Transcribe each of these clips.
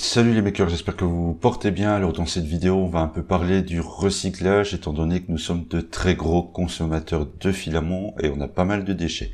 Salut les makers, j'espère que vous vous portez bien. Alors dans cette vidéo, on va un peu parler du recyclage étant donné que nous sommes de très gros consommateurs de filaments et on a pas mal de déchets.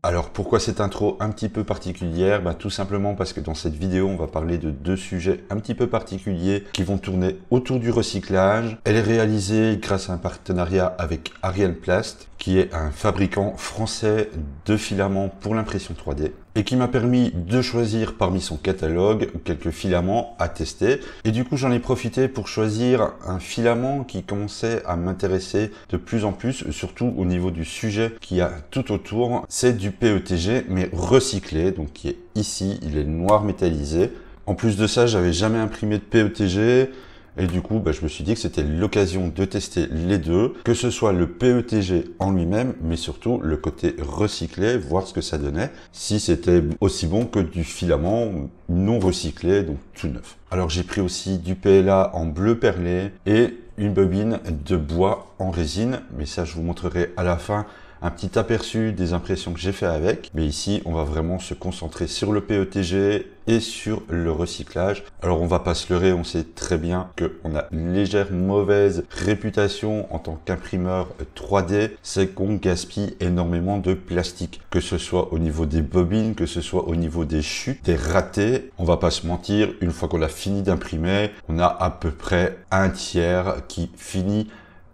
Alors pourquoi cette intro un petit peu particulière? Tout simplement parce que dans cette vidéo on va parler de deux sujets un petit peu particuliers qui vont tourner autour du recyclage. Elle est réalisée grâce à un partenariat avec Ariel Plast qui est un fabricant français de filaments pour l'impression 3D et qui m'a permis de choisir parmi son catalogue quelques filaments à tester. Et du coup, j'en ai profité pour choisir un filament qui commençait à m'intéresser de plus en plus, surtout au niveau du sujet qu'il y a tout autour. C'est du PETG, mais recyclé, donc qui est ici, il est noir métallisé. En plus de ça, j'avais jamais imprimé de PETG. Et du coup, je me suis dit que c'était l'occasion de tester les deux, que ce soit le PETG en lui-même, mais surtout le côté recyclé, voir ce que ça donnait, si c'était aussi bon que du filament non recyclé, donc tout neuf. Alors j'ai pris aussi du PLA en bleu perlé et une bobine de bois en résine, mais ça je vous montrerai à la fin un petit aperçu des impressions que j'ai fait avec. Mais ici, on va vraiment se concentrer sur le PETG et sur le recyclage. Alors, on va pas se leurrer, on sait très bien qu'on a une légère mauvaise réputation en tant qu'imprimeur 3D, c'est qu'on gaspille énormément de plastique, que ce soit au niveau des bobines, que ce soit au niveau des chutes, des ratés. On va pas se mentir, une fois qu'on a fini d'imprimer, on a à peu près un tiers qui finit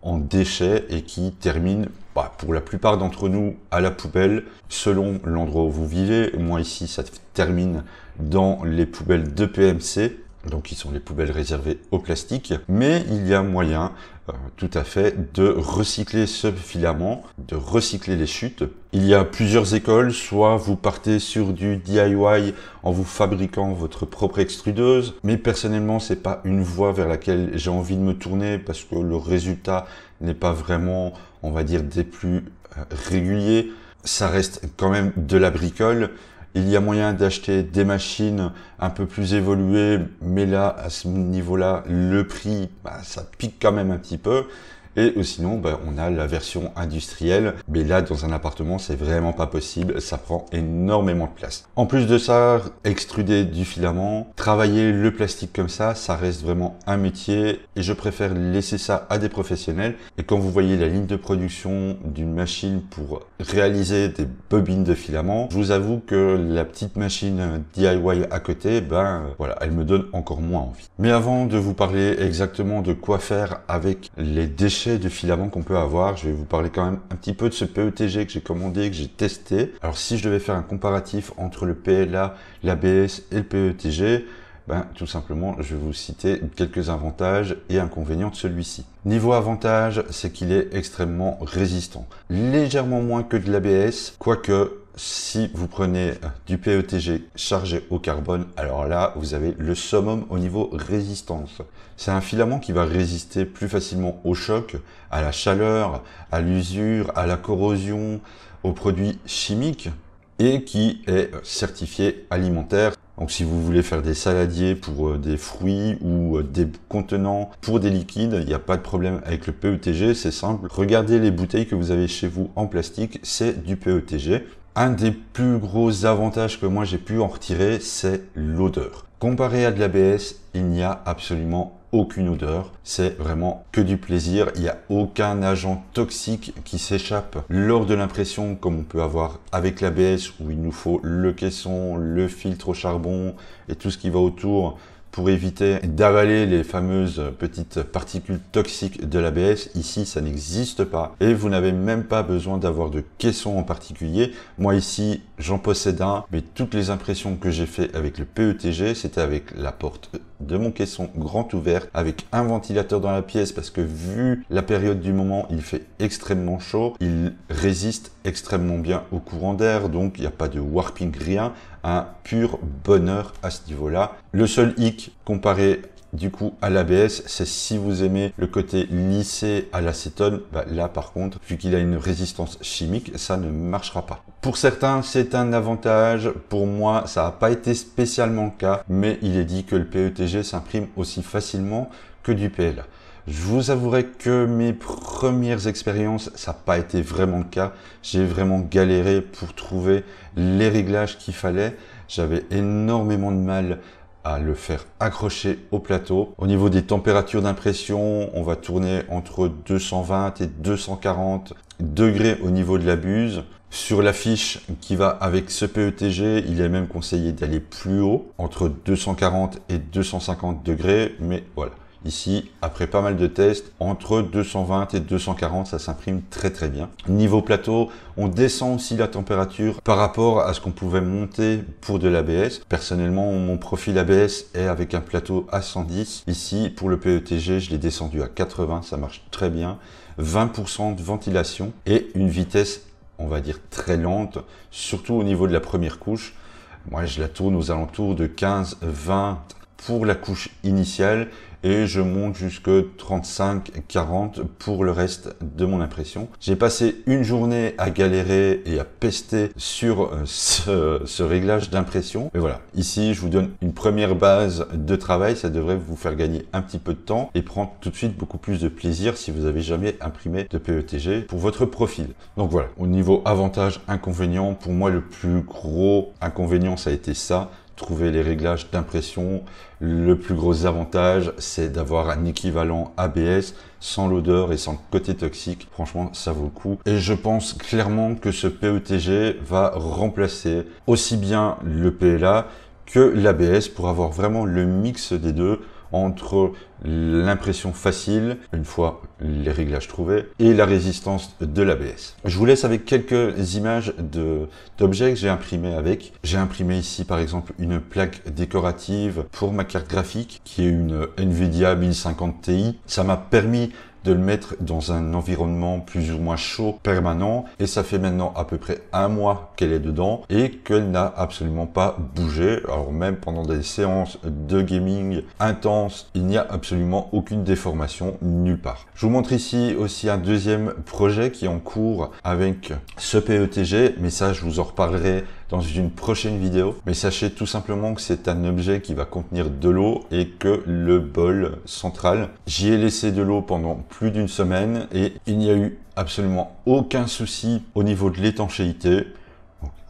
en déchets et qui termine pour la plupart d'entre nous à la poubelle selon l'endroit où vous vivez. Moi ici ça termine dans les poubelles de PMC, donc qui sont les poubelles réservées au plastique, mais il y a moyen tout à fait de recycler ce filament, de recycler les chutes. Il y a plusieurs écoles, soit vous partez sur du DIY en vous fabriquant votre propre extrudeuse, mais personnellement c'est pas une voie vers laquelle j'ai envie de me tourner parce que le résultat n'est pas vraiment, on va dire, des plus réguliers. Ça reste quand même de la bricole. Il y a moyen d'acheter des machines un peu plus évoluées, mais là, à ce niveau-là, le prix, ça pique quand même un petit peu. Et sinon, on a la version industrielle. Mais là, dans un appartement, c'est vraiment pas possible. Ça prend énormément de place. En plus de ça, extruder du filament, travailler le plastique comme ça reste vraiment un métier. Et je préfère laisser ça à des professionnels. Et quand vous voyez la ligne de production d'une machine pour réaliser des bobines de filament, je vous avoue que la petite machine DIY à côté, voilà, elle me donne encore moins envie. Mais avant de vous parler exactement de quoi faire avec les déchets de filaments qu'on peut avoir, je vais vous parler quand même un petit peu de ce PETG que j'ai commandé, que j'ai testé. Alors si je devais faire un comparatif entre le PLA, l'ABS et le PETG, tout simplement, je vais vous citer quelques avantages et inconvénients de celui-ci. Niveau avantage, c'est qu'il est extrêmement résistant. Légèrement moins que de l'ABS, quoique si vous prenez du PETG chargé au carbone, alors là, vous avez le summum au niveau résistance. C'est un filament qui va résister plus facilement au choc, à la chaleur, à l'usure, à la corrosion, aux produits chimiques et qui est certifié alimentaire. Donc si vous voulez faire des saladiers pour des fruits ou des contenants pour des liquides, il n'y a pas de problème avec le PETG, c'est simple. Regardez les bouteilles que vous avez chez vous en plastique, c'est du PETG. Un des plus gros avantages que moi j'ai pu en retirer, c'est l'odeur. Comparé à de l'ABS, il n'y a absolument aucune odeur, c'est vraiment que du plaisir, il n'y a aucun agent toxique qui s'échappe lors de l'impression comme on peut avoir avec l'ABS où il nous faut le caisson, le filtre au charbon et tout ce qui va autour pour éviter d'avaler les fameuses petites particules toxiques de l'ABS. Ici, ça n'existe pas. Et vous n'avez même pas besoin d'avoir de caisson en particulier. Moi, ici, j'en possède un, mais toutes les impressions que j'ai fait avec le PETG, c'était avec la porte de mon caisson grand ouvert, avec un ventilateur dans la pièce, parce que vu la période du moment, il fait extrêmement chaud. Il résiste extrêmement bien au courant d'air, donc il n'y a pas de warping, rien. Un pur bonheur à ce niveau-là. Le seul hic comparé du coup à l'ABS, c'est si vous aimez le côté lissé à l'acétone, là par contre, vu qu'il a une résistance chimique, ça ne marchera pas. Pour certains, c'est un avantage. Pour moi, ça n'a pas été spécialement le cas, mais il est dit que le PETG s'imprime aussi facilement que du PLA. Je vous avouerai que mes premières expériences, ça n'a pas été vraiment le cas. J'ai vraiment galéré pour trouver les réglages qu'il fallait. J'avais énormément de mal à le faire accrocher au plateau. Au niveau des températures d'impression, on va tourner entre 220 et 240 degrés au niveau de la buse. Sur la fiche qui va avec ce PETG, il est même conseillé d'aller plus haut, entre 240 et 250 degrés, mais voilà. Ici, après pas mal de tests, entre 220 et 240, ça s'imprime très très bien. Niveau plateau, on descend aussi la température par rapport à ce qu'on pouvait monter pour de l'ABS. Personnellement, mon profil ABS est avec un plateau à 110. Ici, pour le PETG, je l'ai descendu à 80, ça marche très bien. 20% de ventilation et une vitesse, on va dire, très lente, surtout au niveau de la première couche. Moi, je la tourne aux alentours de 15-20 pour la couche initiale et je monte jusque 35-40 pour le reste de mon impression. J'ai passé une journée à galérer et à pester sur ce réglage d'impression. Mais voilà, ici je vous donne une première base de travail, ça devrait vous faire gagner un petit peu de temps et prendre tout de suite beaucoup plus de plaisir si vous avez jamais imprimé de PETG pour votre profil. Donc voilà, au niveau avantage, inconvénient, pour moi le plus gros inconvénient ça a été ça. Trouver les réglages d'impression. Le plus gros avantage, c'est d'avoir un équivalent ABS sans l'odeur et sans le côté toxique. Franchement, ça vaut le coup. Et je pense clairement que ce PETG va remplacer aussi bien le PLA que l'ABS pour avoir vraiment le mix des deux entre l'impression facile, une fois les réglages trouvés, et la résistance de l'ABS. Je vous laisse avec quelques images d'objets que j'ai imprimés avec. J'ai imprimé ici par exemple une plaque décorative pour ma carte graphique qui est une Nvidia 1050 Ti. Ça m'a permis de le mettre dans un environnement plus ou moins chaud permanent et ça fait maintenant à peu près un mois qu'elle est dedans et qu'elle n'a absolument pas bougé. Alors même pendant des séances de gaming intenses, il n'y a absolument aucune déformation nulle part. Je vous montre ici aussi un deuxième projet qui est en cours avec ce PETG, mais ça je vous en reparlerai dans une prochaine vidéo. Mais sachez tout simplement que c'est un objet qui va contenir de l'eau et que le bol central, j'y ai laissé de l'eau pendant plus d'une semaine et il n'y a eu absolument aucun souci au niveau de l'étanchéité.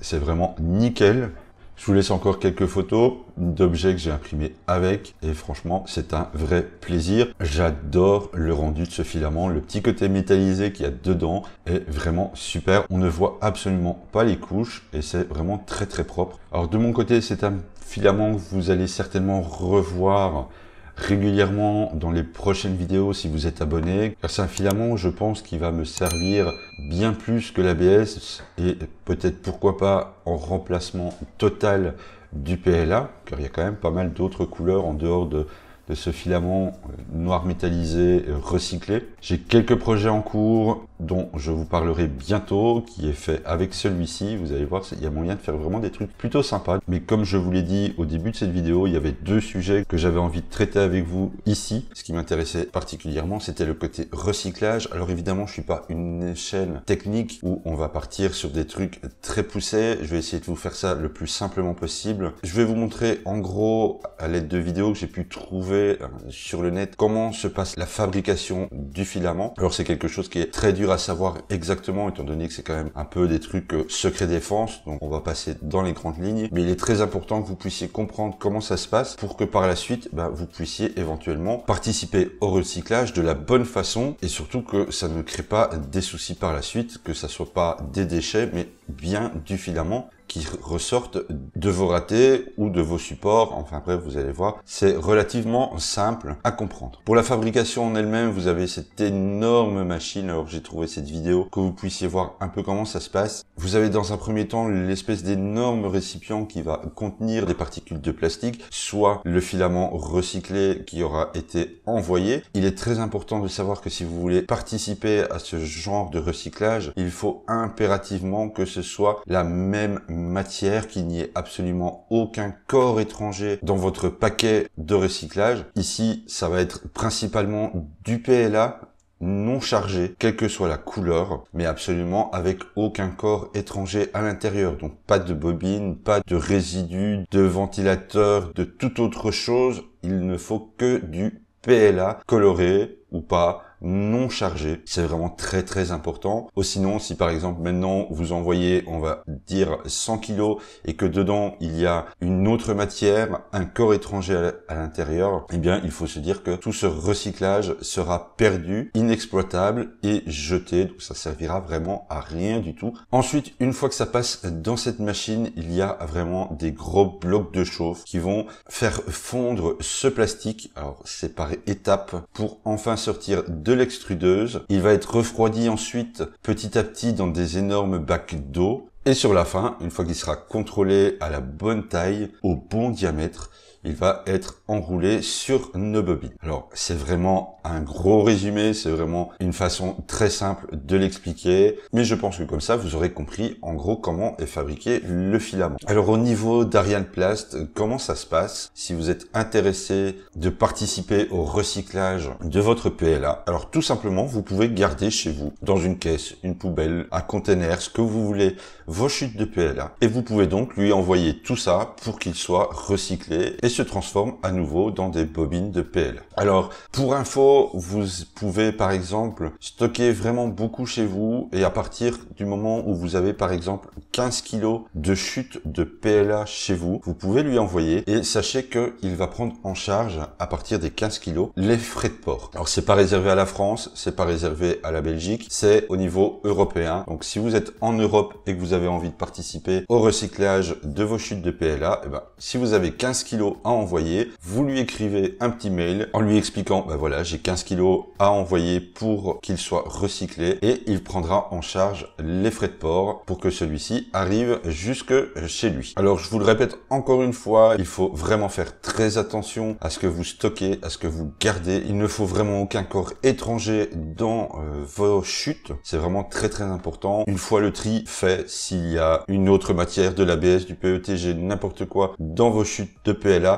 C'est vraiment nickel. Je vous laisse encore quelques photos d'objets que j'ai imprimés avec et franchement c'est un vrai plaisir. J'adore le rendu de ce filament, le petit côté métallisé qu'il y a dedans est vraiment super. On ne voit absolument pas les couches et c'est vraiment très très propre. Alors de mon côté c'est un filament que vous allez certainement revoir régulièrement dans les prochaines vidéos si vous êtes abonné, car c'est un filament je pense qui va me servir bien plus que l'ABS et peut-être pourquoi pas en remplacement total du PLA, car il y a quand même pas mal d'autres couleurs en dehors de ce filament noir métallisé recyclé. J'ai quelques projets en cours dont je vous parlerai bientôt, qui est fait avec celui-ci. Vous allez voir, il y a moyen de faire vraiment des trucs plutôt sympas. Mais comme je vous l'ai dit au début de cette vidéo, il y avait deux sujets que j'avais envie de traiter avec vous ici. Ce qui m'intéressait particulièrement, c'était le côté recyclage. Alors évidemment, je suis pas une chaîne technique où on va partir sur des trucs très poussés. Je vais essayer de vous faire ça le plus simplement possible. Je vais vous montrer en gros, à l'aide de vidéos que j'ai pu trouver sur le net, comment se passe la fabrication du filament. Alors c'est quelque chose qui est très dur à savoir exactement étant donné que c'est quand même un peu des trucs secret défense, donc on va passer dans les grandes lignes, mais il est très important que vous puissiez comprendre comment ça se passe pour que par la suite vous puissiez éventuellement participer au recyclage de la bonne façon et surtout que ça ne crée pas des soucis par la suite, que ça soit pas des déchets mais bien du filament qui ressortent de vos ratés ou de vos supports. Enfin bref, vous allez voir, c'est relativement simple à comprendre. Pour la fabrication en elle-même, vous avez cette énorme machine. Alors j'ai trouvé cette vidéo que vous puissiez voir un peu comment ça se passe. Vous avez dans un premier temps l'espèce d'énorme récipient qui va contenir des particules de plastique, soit le filament recyclé qui aura été envoyé. Il est très important de savoir que si vous voulez participer à ce genre de recyclage, il faut impérativement que ce soit la même matière, qu'il n'y ait absolument aucun corps étranger dans votre paquet de recyclage. Ici, ça va être principalement du PLA non chargé, quelle que soit la couleur, mais absolument avec aucun corps étranger à l'intérieur. Donc pas de bobine, pas de résidus, de ventilateur, de toute autre chose. Il ne faut que du PLA coloré ou pas, non chargé. C'est vraiment très très important. Ou sinon, si par exemple maintenant vous envoyez, on va dire 100 kg et que dedans il y a une autre matière, un corps étranger à l'intérieur, eh bien il faut se dire que tout ce recyclage sera perdu, inexploitable et jeté. Donc ça servira vraiment à rien du tout. Ensuite, une fois que ça passe dans cette machine, il y a vraiment des gros blocs de chauffe qui vont faire fondre ce plastique. Alors c'est par étapes pour enfin sortir de l'extrudeuse. Il va être refroidi ensuite petit à petit dans des énormes bacs d'eau. Et sur la fin, une fois qu'il sera contrôlé à la bonne taille, au bon diamètre, il va être enroulé sur nos bobines. Alors, c'est vraiment un gros résumé, c'est vraiment une façon très simple de l'expliquer, mais je pense que comme ça, vous aurez compris en gros comment est fabriqué le filament. Alors, au niveau d'Ariane Plast, comment ça se passe si vous êtes intéressé de participer au recyclage de votre PLA? Alors, tout simplement, vous pouvez garder chez vous, dans une caisse, une poubelle, un container, ce que vous voulez, vos chutes de PLA, et vous pouvez donc lui envoyer tout ça pour qu'il soit recyclé et se transforme à nouveau dans des bobines de PLA. Alors, pour info, vous pouvez par exemple stocker vraiment beaucoup chez vous et à partir du moment où vous avez par exemple 15 kg de chute de PLA chez vous, vous pouvez lui envoyer et sachez qu'il va prendre en charge à partir des 15 kg les frais de port. Alors, c'est pas réservé à la France, c'est pas réservé à la Belgique, c'est au niveau européen. Donc, si vous êtes en Europe et que vous avez envie de participer au recyclage de vos chutes de PLA, si vous avez 15 kg à envoyer, vous lui écrivez un petit mail en lui expliquant, voilà, j'ai 15 kg à envoyer pour qu'il soit recyclé et il prendra en charge les frais de port pour que celui-ci arrive jusque chez lui. Alors, je vous le répète encore une fois, il faut vraiment faire très attention à ce que vous stockez, à ce que vous gardez. Il ne faut vraiment aucun corps étranger dans vos chutes. C'est vraiment très très important. Une fois le tri fait, s'il y a une autre matière, de l'ABS, du PETG, n'importe quoi dans vos chutes de PLA,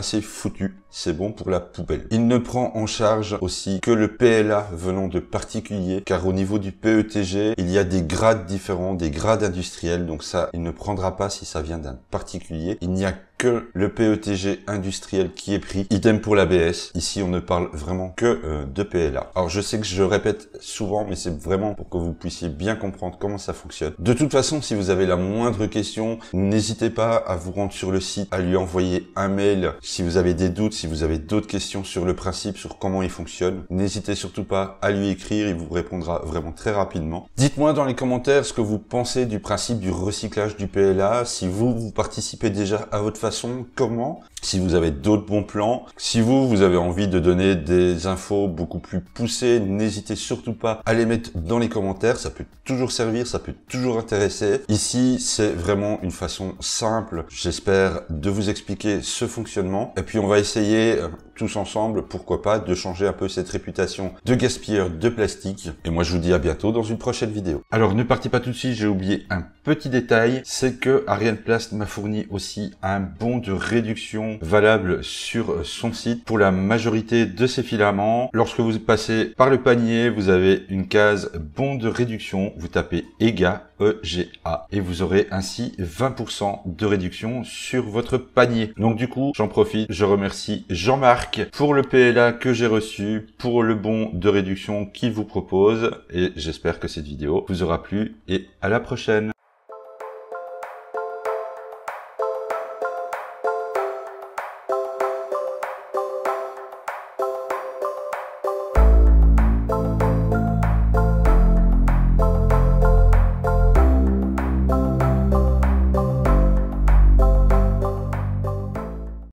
c'est foutu, c'est bon pour la poubelle. Il ne prend en charge aussi que le PLA venant de particuliers, car au niveau du PETG, il y a des grades différents, des grades industriels, donc ça, il ne prendra pas si ça vient d'un particulier. Il n'y a que le PETG industriel qui est pris. Idem pour l'ABS. Ici, on ne parle vraiment que de PLA. Alors, je sais que je répète souvent, mais c'est vraiment pour que vous puissiez bien comprendre comment ça fonctionne. De toute façon, si vous avez la moindre question, n'hésitez pas à vous rendre sur le site, à lui envoyer un mail. Si vous avez des doutes, si vous avez d'autres questions sur le principe, sur comment il fonctionne, n'hésitez surtout pas à lui écrire. Il vous répondra vraiment très rapidement. Dites-moi dans les commentaires ce que vous pensez du principe du recyclage du PLA. Si vous participez déjà à votre façon, comment, si vous avez d'autres bons plans, si vous avez envie de donner des infos beaucoup plus poussées, n'hésitez surtout pas à les mettre dans les commentaires, ça peut toujours servir, ça peut toujours intéresser. Ici, c'est vraiment une façon simple, j'espère, de vous expliquer ce fonctionnement, et puis on va essayer tous ensemble, pourquoi pas, de changer un peu cette réputation de gaspilleur de plastique, et moi je vous dis à bientôt dans une prochaine vidéo. Alors ne partez pas tout de suite, j'ai oublié un petit détail, c'est que Ariane Plast m'a fourni aussi un bon de réduction valable sur son site pour la majorité de ses filaments. Lorsque vous passez par le panier, vous avez une case bon de réduction, vous tapez EGA, E-G-A, et vous aurez ainsi 20% de réduction sur votre panier. Donc du coup, j'en profite, je remercie Jean-Marc pour le PLA que j'ai reçu, pour le bon de réduction qu'il vous propose, et j'espère que cette vidéo vous aura plu, et à la prochaine.